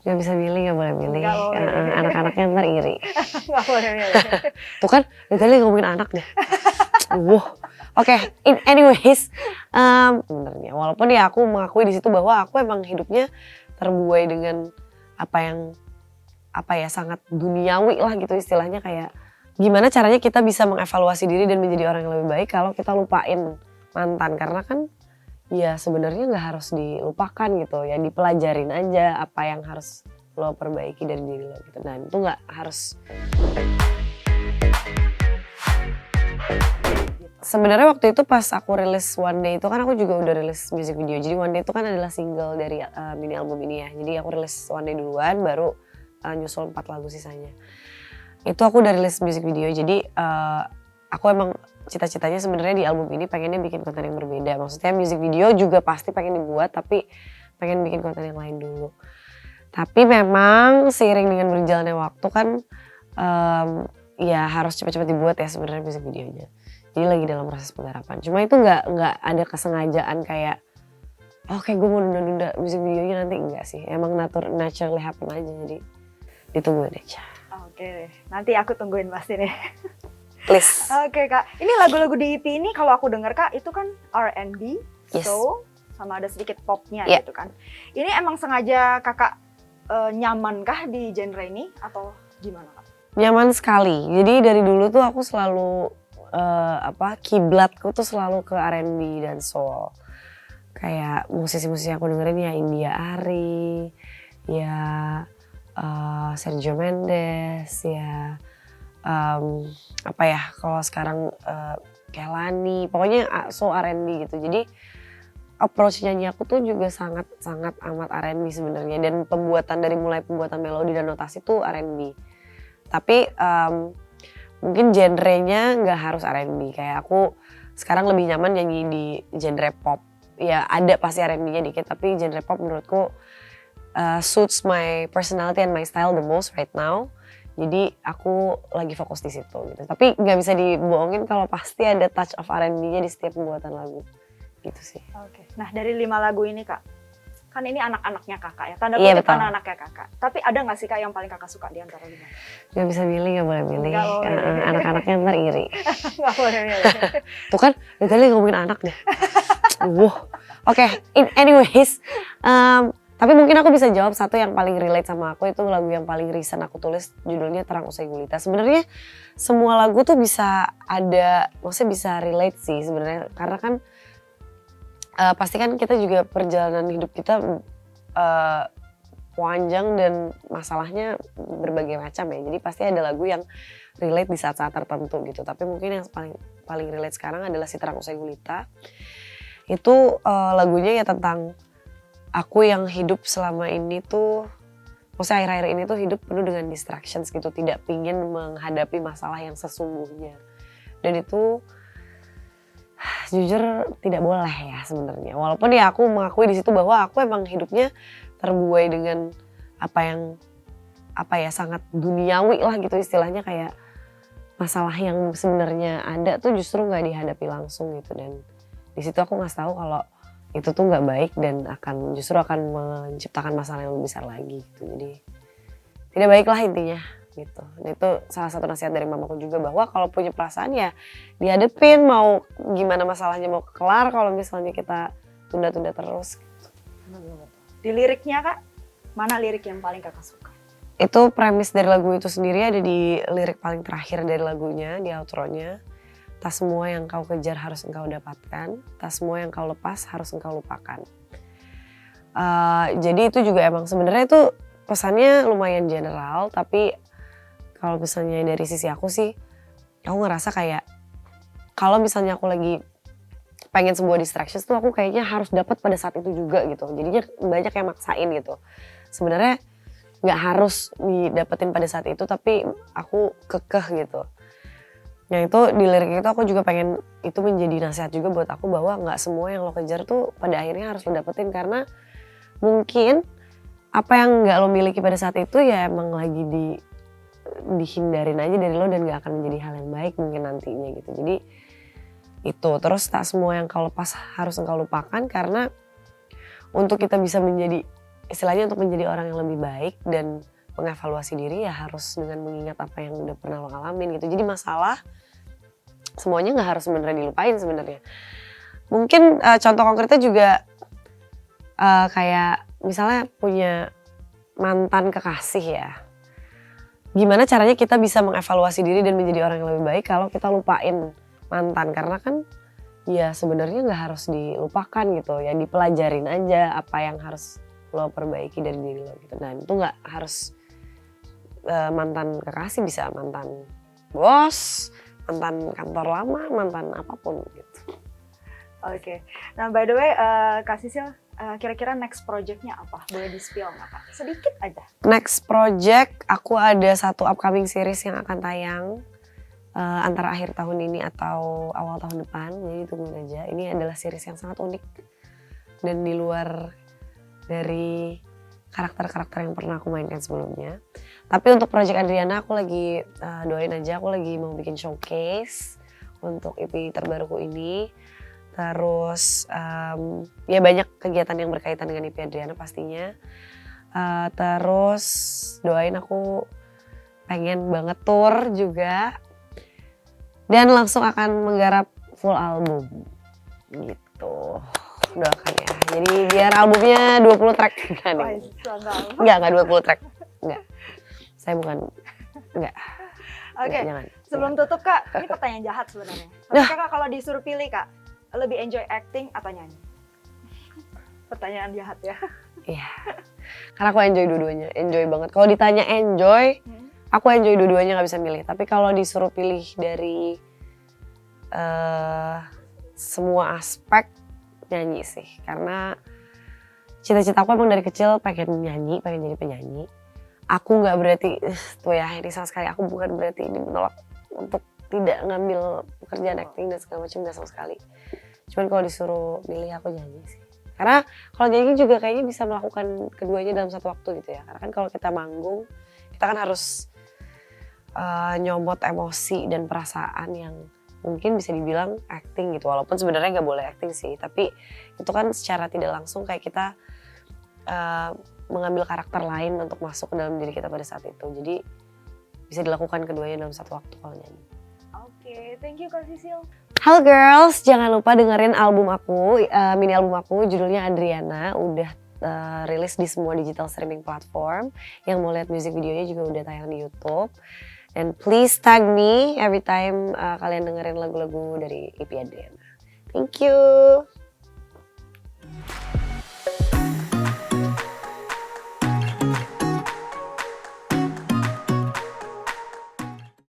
Gak bisa milih, gak boleh milih. Nggak boleh. Anak-anaknya ntar iri. Nggak boleh milih. Tuh kan, dari tadi ngomongin anak deh. Oke, anyways, sebenarnya walaupun ya aku mengakui di situ bahwa aku emang hidupnya terbuai dengan apa ya sangat duniawi lah gitu istilahnya, kayak gimana caranya kita bisa mengevaluasi diri dan menjadi orang yang lebih baik kalau kita lupain mantan, karena kan ya sebenarnya nggak harus dilupakan gitu ya, dipelajarin aja apa yang harus lo perbaiki dari diri lo gitu, dan itu nggak harus. Sebenarnya waktu itu pas aku rilis One Day itu kan aku juga udah rilis music video. Jadi One Day itu kan adalah single dari mini album ini ya. Jadi aku rilis One Day duluan, baru nyusul 4 lagu sisanya. Itu aku udah rilis music video. Jadi aku emang cita-citanya sebenarnya di album ini pengennya bikin konten yang berbeda. Maksudnya music video juga pasti pengen dibuat, tapi pengen bikin konten yang lain dulu. Tapi memang seiring dengan berjalannya waktu kan ya harus cepat-cepat dibuat ya sebenarnya music videonya. Jadi lagi dalam proses penggarapan. Cuma itu nggak ada kesengajaan kayak oke, gue mau nunda-nunda musik videonya nanti, enggak sih. Emang naturally happen aja, jadi ditungguin aja. Oke deh, nanti aku tungguin pasti deh. Please. Oke Kak, ini lagu-lagu di EP ini kalau aku denger Kak itu kan R&B, Yes. soul, sama ada sedikit popnya Yeah. gitu kan. Ini emang sengaja Kakak nyaman kah di genre ini atau gimana Kak? Nyaman sekali. Jadi dari dulu tuh aku selalu kiblatku tuh selalu ke R&B dan soul. Kayak musisi-musisi yang aku dengerin ya India Arie, ya Sergio Mendes, ya kalau sekarang Kehlani, pokoknya soul R&B gitu. Jadi approach nyanyi aku tuh juga sangat amat R&B sebenarnya, dan dari mulai pembuatan melodi dan notasi tuh R&B. Tapi mungkin genrenya nggak harus R&B. Kayak aku sekarang lebih nyaman nyanyi di genre pop. Ya ada pasti R&B-nya dikit, tapi genre pop menurutku suits my personality and my style the most right now. Jadi aku lagi fokus di situ gitu. Tapi nggak bisa dibohongin kalau pasti ada touch of R&B-nya di setiap pembuatan lagu. Gitu sih. Oke. Nah dari 5 lagu ini Kak, kan ini anak-anaknya Kakak ya, tanda Iya, kutip betul. anak-anaknya Kakak. Tapi ada nggak sih Kak yang paling Kakak suka di antara 5? Gak bisa milih, gak boleh milih. Nggak boleh. Anak-anaknya ntar iri. Nggak boleh milih. Tuh kan, dari tadi ngomongin anak deh. Oke, anyways. Tapi mungkin aku bisa jawab satu yang paling relate sama aku, itu lagu yang paling recent aku tulis, judulnya Terang Usai Gulita. Sebenarnya semua lagu tuh bisa maksudnya bisa relate sih sebenarnya, karena kan pasti kan kita juga perjalanan hidup kita panjang dan masalahnya berbagai macam ya. Jadi pasti ada lagu yang relate di saat-saat tertentu gitu. Tapi mungkin yang paling relate sekarang adalah Si Terang Usai Gulita. Itu lagunya ya tentang aku yang hidup selama ini tuh, maksudnya akhir-akhir ini tuh hidup penuh dengan distractions gitu. Tidak pingin menghadapi masalah yang sesungguhnya. Dan itu jujur tidak boleh ya sebenarnya. Walaupun ya aku mengakui di situ bahwa aku emang hidupnya terbuai dengan sangat duniawi lah gitu istilahnya, kayak masalah yang sebenarnya ada tuh justru nggak dihadapi langsung gitu. Dan di situ aku ngasih tahu kalau itu tuh nggak baik dan justru akan menciptakan masalah yang lebih besar lagi gitu. Jadi tidak baik lah intinya gitu. Dan itu salah satu nasihat dari mamaku juga, bahwa kalau punya perasaan ya dihadepin, mau gimana masalahnya mau kelar kalau misalnya kita tunda-tunda terus. Di liriknya Kak, mana lirik yang paling Kakak suka? Itu premis dari lagu itu sendiri ada di lirik paling terakhir dari lagunya, di outro-nya. Tak semua yang kau kejar harus engkau dapatkan, tak semua yang kau lepas harus engkau lupakan. Jadi itu juga emang sebenarnya itu pesannya lumayan general, tapi kalau misalnya dari sisi aku sih, aku ngerasa kayak kalau misalnya aku lagi pengen sebuah distractions tuh aku kayaknya harus dapat pada saat itu juga gitu. Jadinya banyak yang maksain gitu. Sebenarnya nggak harus didapetin pada saat itu, tapi aku kekeh gitu. Yang itu di lirik itu aku juga pengen itu menjadi nasihat juga buat aku, bahwa nggak semua yang lo kejar tuh pada akhirnya harus lo dapetin, karena mungkin apa yang nggak lo miliki pada saat itu ya emang lagi dihindarin aja dari lo dan gak akan menjadi hal yang baik mungkin nantinya gitu. Jadi itu, terus tak semua yang kau lepas harus engkau lupakan, karena untuk kita bisa menjadi istilahnya untuk menjadi orang yang lebih baik dan mengevaluasi diri ya harus dengan mengingat apa yang udah pernah lo alamin gitu. Jadi masalah semuanya nggak harus sebenarnya dilupain sebenarnya. Mungkin contoh konkretnya juga kayak misalnya punya mantan kekasih ya. Gimana caranya kita bisa mengevaluasi diri dan menjadi orang yang lebih baik kalau kita lupain mantan, karena kan ya sebenarnya nggak harus dilupakan gitu ya, dipelajarin aja apa yang harus lo perbaiki dari diri lo gitu. Dan itu nggak harus mantan kekasih, bisa mantan bos, mantan kantor lama, mantan apapun gitu. Oke. Nah by the way Kak Sisil, kira-kira next projectnya apa? Boleh di-spill nggak Kak? Sedikit aja. Next project aku ada satu upcoming series yang akan tayang antara akhir tahun ini atau awal tahun depan, jadi tungguin aja. Ini adalah series yang sangat unik dan di luar dari karakter-karakter yang pernah aku mainkan sebelumnya. Tapi untuk project Adriana aku lagi doain aja, aku lagi mau bikin showcase untuk EP terbaruku ini. Terus ya banyak kegiatan yang berkaitan dengan EP Adriana pastinya. Terus doain aku pengen banget tour juga. Dan langsung akan menggarap full album gitu. Doakan ya. Jadi biar albumnya 20 track. Enggak 20 track. Enggak. Saya bukan, enggak. Oke, jangan. Sebelum tutup Kak, ini pertanyaan jahat sebenarnya. Tapi Kakak kalau disuruh pilih Kak, lebih enjoy acting atau nyanyi? Pertanyaan jahat ya. Iya. Karena aku enjoy dua-duanya, enjoy banget. Kalau ditanya enjoy, aku enjoy dua-duanya, nggak bisa milih. Tapi kalau disuruh pilih dari semua aspek, nyanyi sih. Karena cita-cita aku emang dari kecil pengen nyanyi, pengen jadi penyanyi. Aku nggak berarti, tuh ya ini sama sekali, aku bukan berarti ini menolak untuk tidak ngambil pekerjaan acting dan segala macam, nggak sama sekali. Cuman kalau disuruh milih aku nyanyi sih. Karena kalau nyanyi juga kayaknya bisa melakukan keduanya dalam satu waktu gitu ya. Karena kan kalau kita manggung, kita kan harus nyomot emosi dan perasaan yang mungkin bisa dibilang acting gitu. Walaupun sebenarnya nggak boleh acting sih. Tapi itu kan secara tidak langsung kayak kita mengambil karakter lain untuk masuk ke dalam diri kita pada saat itu. Jadi bisa dilakukan keduanya dalam satu waktu kalau nyanyi. Oke, thank you Kak Sisil. Halo girls, jangan lupa dengerin album aku, mini album aku judulnya Adriana. Udah rilis di semua digital streaming platform. Yang mau lihat music videonya juga udah tayang di YouTube. And please tag me every time kalian dengerin lagu-lagu dari EP Adriana. Thank you.